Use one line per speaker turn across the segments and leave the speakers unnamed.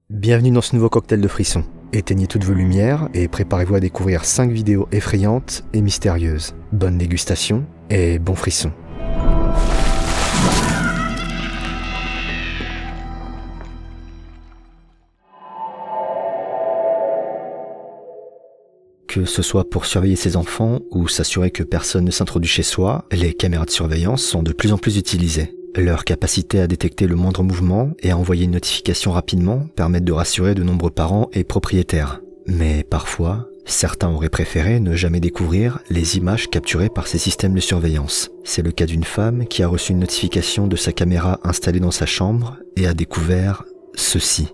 Bienvenue dans ce nouveau cocktail de frissons. Éteignez toutes vos lumières et préparez-vous à découvrir 5 vidéos effrayantes et mystérieuses. Bonne dégustation et bon frisson. Que ce soit pour surveiller ses enfants ou s'assurer que personne ne s'introduit chez soi, les caméras de surveillance sont de plus en plus utilisées. Leur capacité à détecter le moindre mouvement et à envoyer une notification rapidement permettent de rassurer de nombreux parents et propriétaires. Mais parfois, certains auraient préféré ne jamais découvrir les images capturées par ces systèmes de surveillance. C'est le cas d'une femme qui a reçu une notification de sa caméra installée dans sa chambre et a découvert ceci.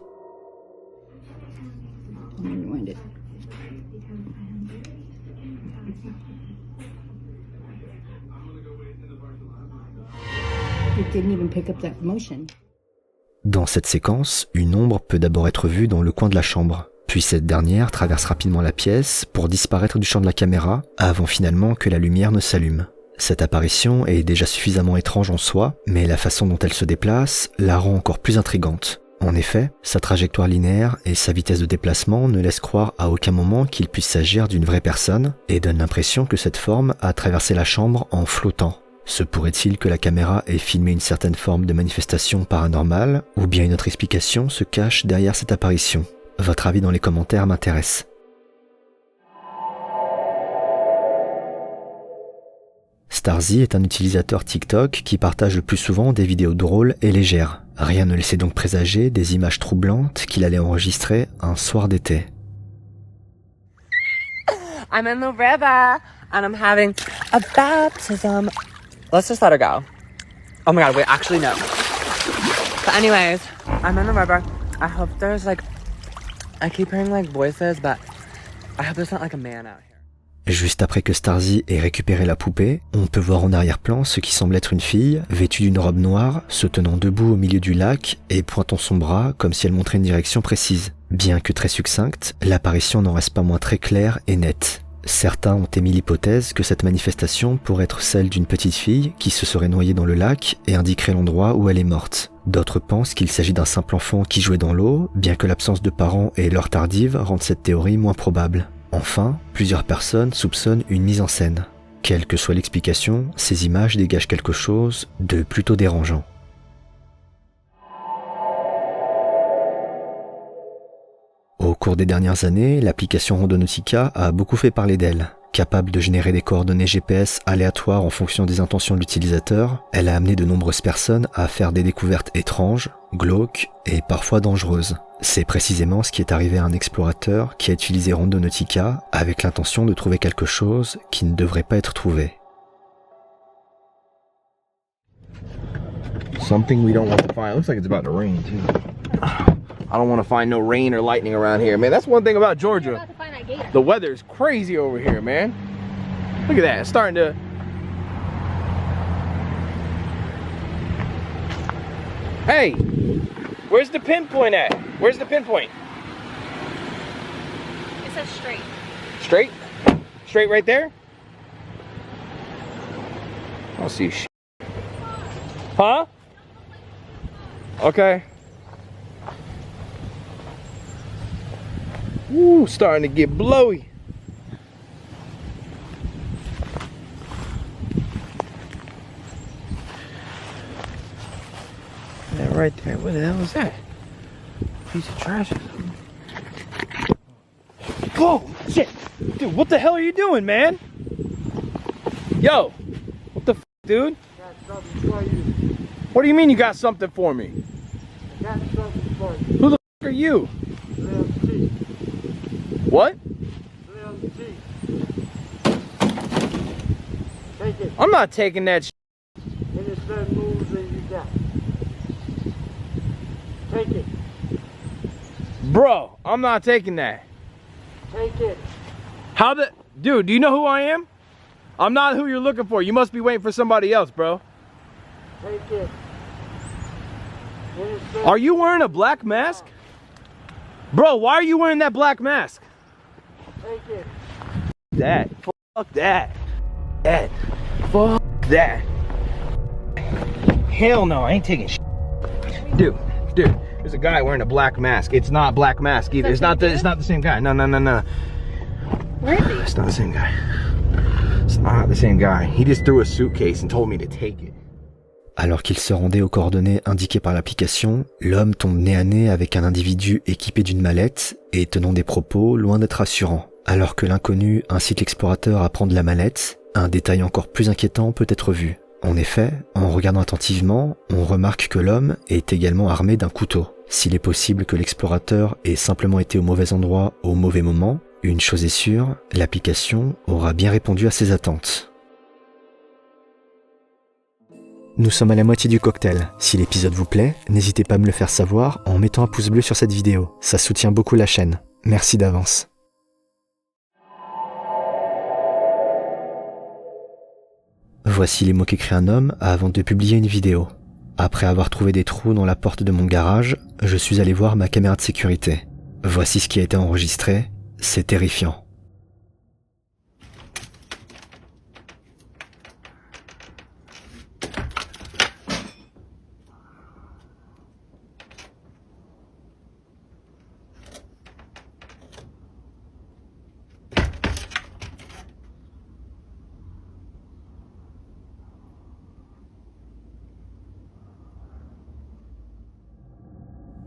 Dans cette séquence, une ombre peut d'abord être vue dans le coin de la chambre, puis cette dernière traverse rapidement la pièce pour disparaître du champ de la caméra avant finalement que la lumière ne s'allume. Cette apparition est déjà suffisamment étrange en soi, mais la façon dont elle se déplace la rend encore plus intrigante. En effet, sa trajectoire linéaire et sa vitesse de déplacement ne laissent croire à aucun moment qu'il puisse s'agir d'une vraie personne et donnent l'impression que cette forme a traversé la chambre en flottant. Se pourrait-il que la caméra ait filmé une certaine forme de manifestation paranormale, ou bien une autre explication se cache derrière cette apparition? Votre avis dans les commentaires m'intéresse. Starzy est un utilisateur TikTok qui partage le plus souvent des vidéos drôles et légères. Rien ne laissait donc présager des images troublantes qu'il allait enregistrer un soir d'été.
I'm in the river and I'm having a baptism. Let's just let her go. Oh my god, wait, actually no. But anyways, I'm in the river. I hope there's I keep hearing voices, but I hope there's not a man out here.
Juste après que Starzy ait récupéré la poupée, on peut voir en arrière-plan ce qui semble être une fille, vêtue d'une robe noire, se tenant debout au milieu du lac et pointant son bras comme si elle montrait une direction précise. Bien que très succincte, l'apparition n'en reste pas moins très claire et nette. Certains ont émis l'hypothèse que cette manifestation pourrait être celle d'une petite fille qui se serait noyée dans le lac et indiquerait l'endroit où elle est morte. D'autres pensent qu'il s'agit d'un simple enfant qui jouait dans l'eau, bien que l'absence de parents et l'heure tardive rendent cette théorie moins probable. Enfin, plusieurs personnes soupçonnent une mise en scène. Quelle que soit l'explication, ces images dégagent quelque chose de plutôt dérangeant. Au cours des dernières années, l'application Randonautica a beaucoup fait parler d'elle. Capable de générer des coordonnées GPS aléatoires en fonction des intentions de l'utilisateur, elle a amené de nombreuses personnes à faire des découvertes étranges, glauques et parfois dangereuses. C'est précisément ce qui est arrivé à un explorateur qui a utilisé Randonautica avec l'intention de trouver quelque chose qui ne devrait pas être trouvé.
Something we don't want to find. Looks like it's about to rain too. I don't want to find no rain or lightning around here, man. That's one thing about Georgia. The weather's crazy over here, man. Look at that. It's starting to... Hey, where's the pinpoint at? Where's the pinpoint?
It says straight.
Straight? Straight right there? I don't see shit. Huh? Okay. Woo, starting to get blowy. That right there, what the hell is that? Piece of trash or something. Oh, shit! Dude, what the hell are you doing, man? Yo! What the f, dude?
Got something for you.
What do you mean you got something for me?
Got something for you.
Who the f are you?
Slim T.
What?
Slim T. Take it.
I'm not taking that shit.
Any certain moves that you got. Take it.
Bro, I'm not taking that.
Take it.
How the... Dude, do you know who I am? I'm not who you're looking for. You must be waiting for somebody else, bro.
Take it. Any certain...
Are you wearing a black mask? Bro, why are you wearing that black mask?
Take it.
That. Fuck that. That. Fuck that. Hell no, I ain't taking shit. Dude, There's a guy wearing a black mask. It's not Black Mask either. It's not the same guy. No.
Where is he?
It's not the same guy. It's not the same guy. He just threw a suitcase and told me to take it.
Alors qu'il se rendait aux coordonnées indiquées par l'application, l'homme tombe nez à nez avec un individu équipé d'une mallette et tenant des propos loin d'être rassurants. Alors que l'inconnu incite l'explorateur à prendre la mallette, un détail encore plus inquiétant peut être vu. En effet, en regardant attentivement, on remarque que l'homme est également armé d'un couteau. S'il est possible que l'explorateur ait simplement été au mauvais endroit au mauvais moment, une chose est sûre, l'application aura bien répondu à ses attentes. Nous sommes à la moitié du cocktail. Si l'épisode vous plaît, n'hésitez pas à me le faire savoir en mettant un pouce bleu sur cette vidéo. Ça soutient beaucoup la chaîne. Merci d'avance. Voici les mots qu'écrit un homme avant de publier une vidéo. Après avoir trouvé des trous dans la porte de mon garage, je suis allé voir ma caméra de sécurité. Voici ce qui a été enregistré. C'est terrifiant.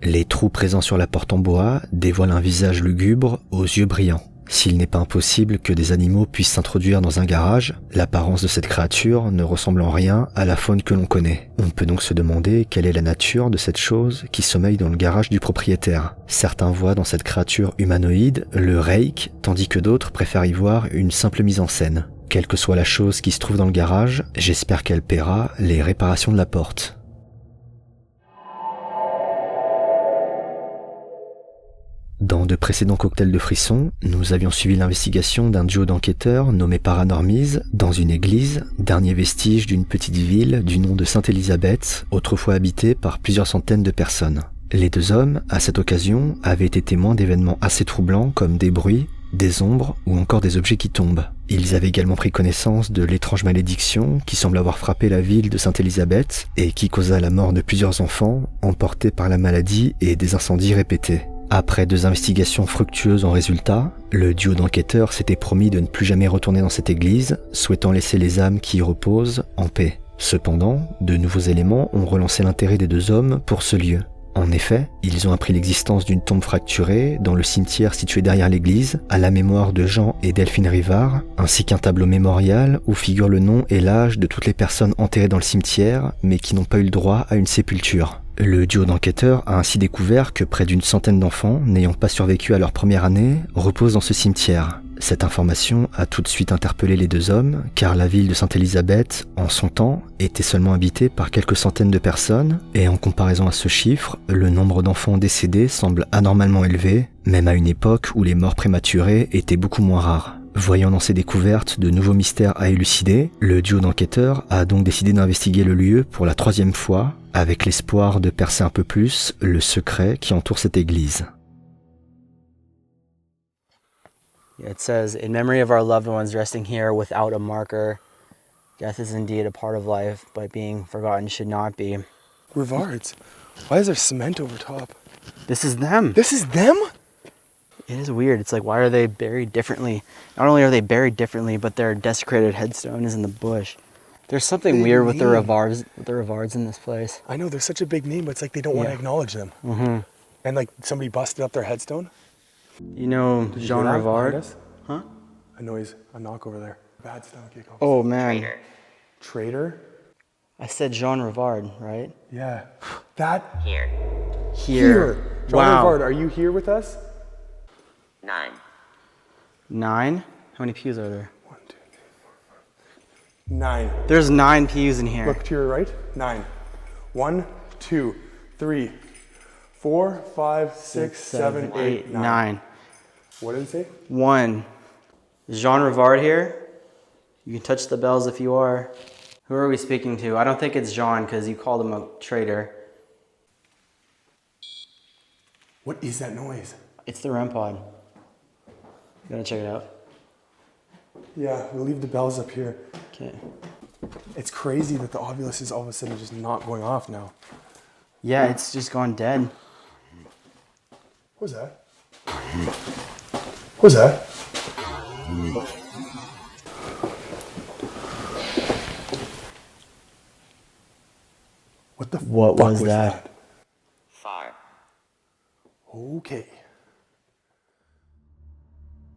Les trous présents sur la porte en bois dévoilent un visage lugubre aux yeux brillants. S'il n'est pas impossible que des animaux puissent s'introduire dans un garage, l'apparence de cette créature ne ressemble en rien à la faune que l'on connaît. On peut donc se demander quelle est la nature de cette chose qui sommeille dans le garage du propriétaire. Certains voient dans cette créature humanoïde le reik, tandis que d'autres préfèrent y voir une simple mise en scène. Quelle que soit la chose qui se trouve dans le garage, j'espère qu'elle paiera les réparations de la porte. Dans de précédents cocktails de frissons, nous avions suivi l'investigation d'un duo d'enquêteurs nommé Paranormise dans une église, dernier vestige d'une petite ville du nom de Sainte-Élisabeth, autrefois habitée par plusieurs centaines de personnes. Les deux hommes, à cette occasion, avaient été témoins d'événements assez troublants comme des bruits, des ombres ou encore des objets qui tombent. Ils avaient également pris connaissance de l'étrange malédiction qui semble avoir frappé la ville de Sainte-Élisabeth et qui causa la mort de plusieurs enfants emportés par la maladie et des incendies répétés. Après 2 investigations fructueuses en résultat, le duo d'enquêteurs s'était promis de ne plus jamais retourner dans cette église, souhaitant laisser les âmes qui y reposent en paix. Cependant, de nouveaux éléments ont relancé l'intérêt des 2 hommes pour ce lieu. En effet, ils ont appris l'existence d'une tombe fracturée dans le cimetière situé derrière l'église, à la mémoire de Jean et Delphine Rivard, ainsi qu'un tableau mémorial où figure le nom et l'âge de toutes les personnes enterrées dans le cimetière, mais qui n'ont pas eu le droit à une sépulture. Le duo d'enquêteurs a ainsi découvert que près d'une centaine d'enfants, n'ayant pas survécu à leur première année, reposent dans ce cimetière. Cette information a tout de suite interpellé les 2 hommes, car la ville de Sainte-Élisabeth, en son temps, était seulement habitée par quelques centaines de personnes, et en comparaison à ce chiffre, le nombre d'enfants décédés semble anormalement élevé, même à une époque où les morts prématurées étaient beaucoup moins rares. Voyant dans ces découvertes de nouveaux mystères à élucider, le duo d'enquêteurs a donc décidé d'investiguer le lieu pour la 3e fois, avec l'espoir de percer un peu plus le secret qui entoure cette église.
It says, in memory of our loved ones resting here without a marker, death is indeed a part of life, but being forgotten should not be.
Rivards? Why is there cement over top?
This is them.
This is them?
It is weird. It's like, why are they buried differently? Not only are they buried differently, but their desecrated headstone is in the bush. There's something weird with the Rivards in this place.
I know, they're such a big name, but it's like they don't want to acknowledge them.
Mm-hmm.
And like somebody busted up their headstone.
You know Jean Rivard? Huh?
A noise, a knock over there. Bad stomach ache.
Oh man.
Traitor?
I said Jean Rivard, right?
Yeah. That?
Here.
Here.
Jean
Wow.
Rivard, are you here with us?
9.
9? How many pews are there?
1, 2, 3, 4, 5. 9.
There's 9 pews in here.
Look to your right. 9. 1, 2, 3, 4, 5, 6, 7, 8, 9. What did it say?
1. Is Jean Rivard here? You can touch the bells if you are. Who are we speaking to? I don't think it's Jean because you called him a traitor.
What is that noise?
It's the REM pod. You gotta check it out.
Yeah, we'll leave the bells up here.
Okay.
It's crazy that the Ovilus is all of a sudden just not going off now.
Yeah, it's just gone dead.
What was that? What was that?
What was that?
Fire.
Okay.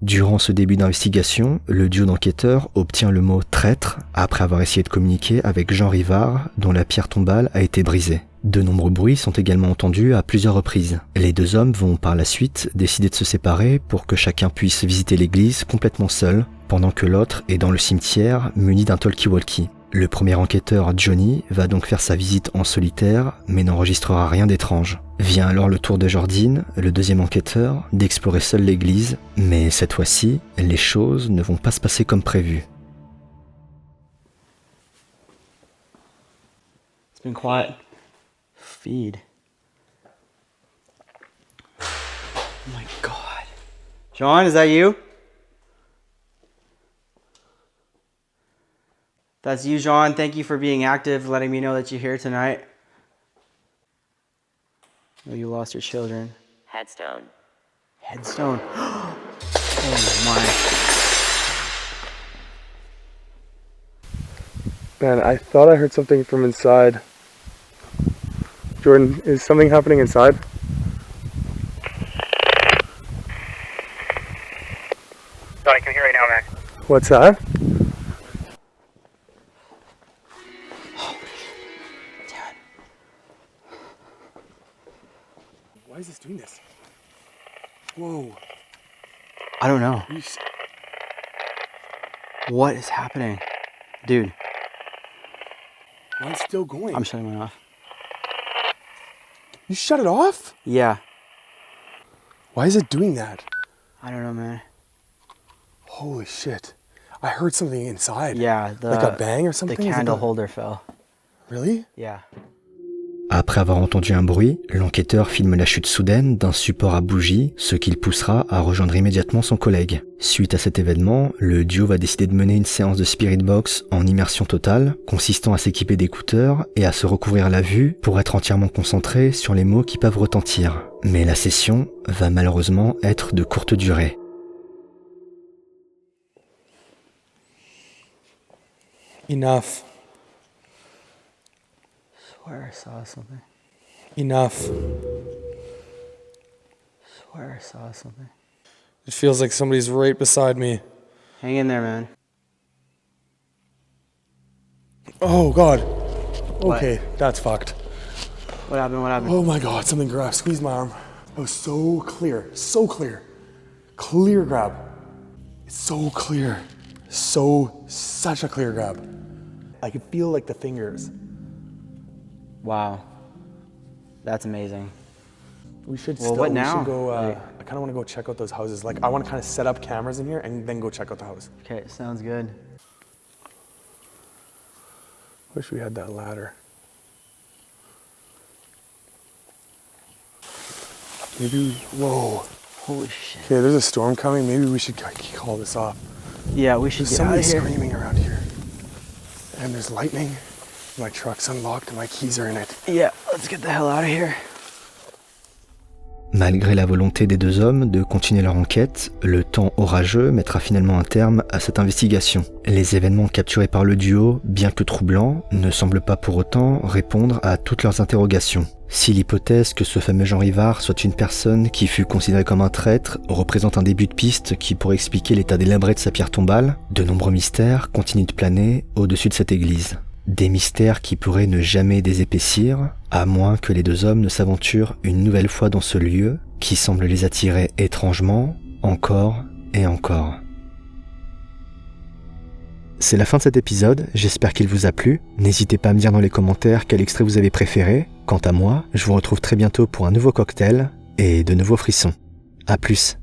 Durant ce début d'investigation, le duo d'enquêteurs obtient le mot « traître » après avoir essayé de communiquer avec Jean Rivard, dont la pierre tombale a été brisée. De nombreux bruits sont également entendus à plusieurs reprises. Les deux hommes vont par la suite décider de se séparer pour que chacun puisse visiter l'église complètement seul, pendant que l'autre est dans le cimetière muni d'un talkie-walkie. Le premier enquêteur, Johnny, va donc faire sa visite en solitaire, mais n'enregistrera rien d'étrange. Vient alors le tour de Jordine, le deuxième enquêteur, d'explorer seul l'église, mais cette fois-ci, les choses ne vont pas se passer comme prévu.
It's been quiet. Feed. Oh my God. John, is that you? That's you, John. Thank you for being active, letting me know that you're here tonight. Oh, you lost your children.
Headstone.
Headstone. Oh my.
Man, I thought I heard something from inside. Jordan, is something happening inside?
Johnny, can you hear right now, man?
What's that? Why is this doing this? Whoa.
I don't know.
You s-
What is happening? Dude,
Mine's still going.
I'm shutting mine off.
You shut it off?
Yeah.
Why is it doing that?
I don't know, man.
Holy shit. I heard something inside.
Yeah,
Like a bang or something?
the
Is it
candle holder fell.
Really?
Yeah.
Après avoir entendu un bruit, l'enquêteur filme la chute soudaine d'un support à bougie, ce qui le poussera à rejoindre immédiatement son collègue. Suite à cet événement, le duo va décider de mener une séance de Spirit Box en immersion totale, consistant à s'équiper d'écouteurs et à se recouvrir la vue pour être entièrement concentré sur les mots qui peuvent retentir. Mais la session va malheureusement être de courte durée.
Enough.
Swear I saw something.
Enough.
Swear I saw something.
It feels like somebody's right beside me.
Hang in there, man.
Oh god. Okay, that's fucked.
What happened? What happened?
Oh my god, something grabbed, squeezed my arm. It was so clear, so clear. Clear grab. It's so clear. Such a clear grab. I could feel like the fingers.
Wow. That's amazing.
We should
Well, what now?
We should go,
Like-
I kind of want to go check out those houses. Like, I want to kind of set up cameras in here and then go check out the house.
Okay, sounds good.
Wish we had that ladder. Maybe, whoa.
Holy shit.
Okay, there's a storm coming. Maybe we should call this off.
Yeah, we should
There's
get out
somebody
of here.
screaming around here. And there's lightning. My truck's unlocked and my keys are in it.
Yeah, let's get the hell out of here.
Malgré la volonté des deux hommes de continuer leur enquête, le temps orageux mettra finalement un terme à cette investigation. Les événements capturés par le duo, bien que troublants, ne semblent pas pour autant répondre à toutes leurs interrogations. Si l'hypothèse que ce fameux Jean Rivard soit une personne qui fut considérée comme un traître représente un début de piste qui pourrait expliquer l'état délabré de sa pierre tombale, de nombreux mystères continuent de planer au-dessus de cette église. Des mystères qui pourraient ne jamais désépaissir, à moins que les deux hommes ne s'aventurent une nouvelle fois dans ce lieu qui semble les attirer étrangement, encore et encore. C'est la fin de cet épisode, j'espère qu'il vous a plu. N'hésitez pas à me dire dans les commentaires quel extrait vous avez préféré. Quant à moi, je vous retrouve très bientôt pour un nouveau cocktail et de nouveaux frissons. À plus.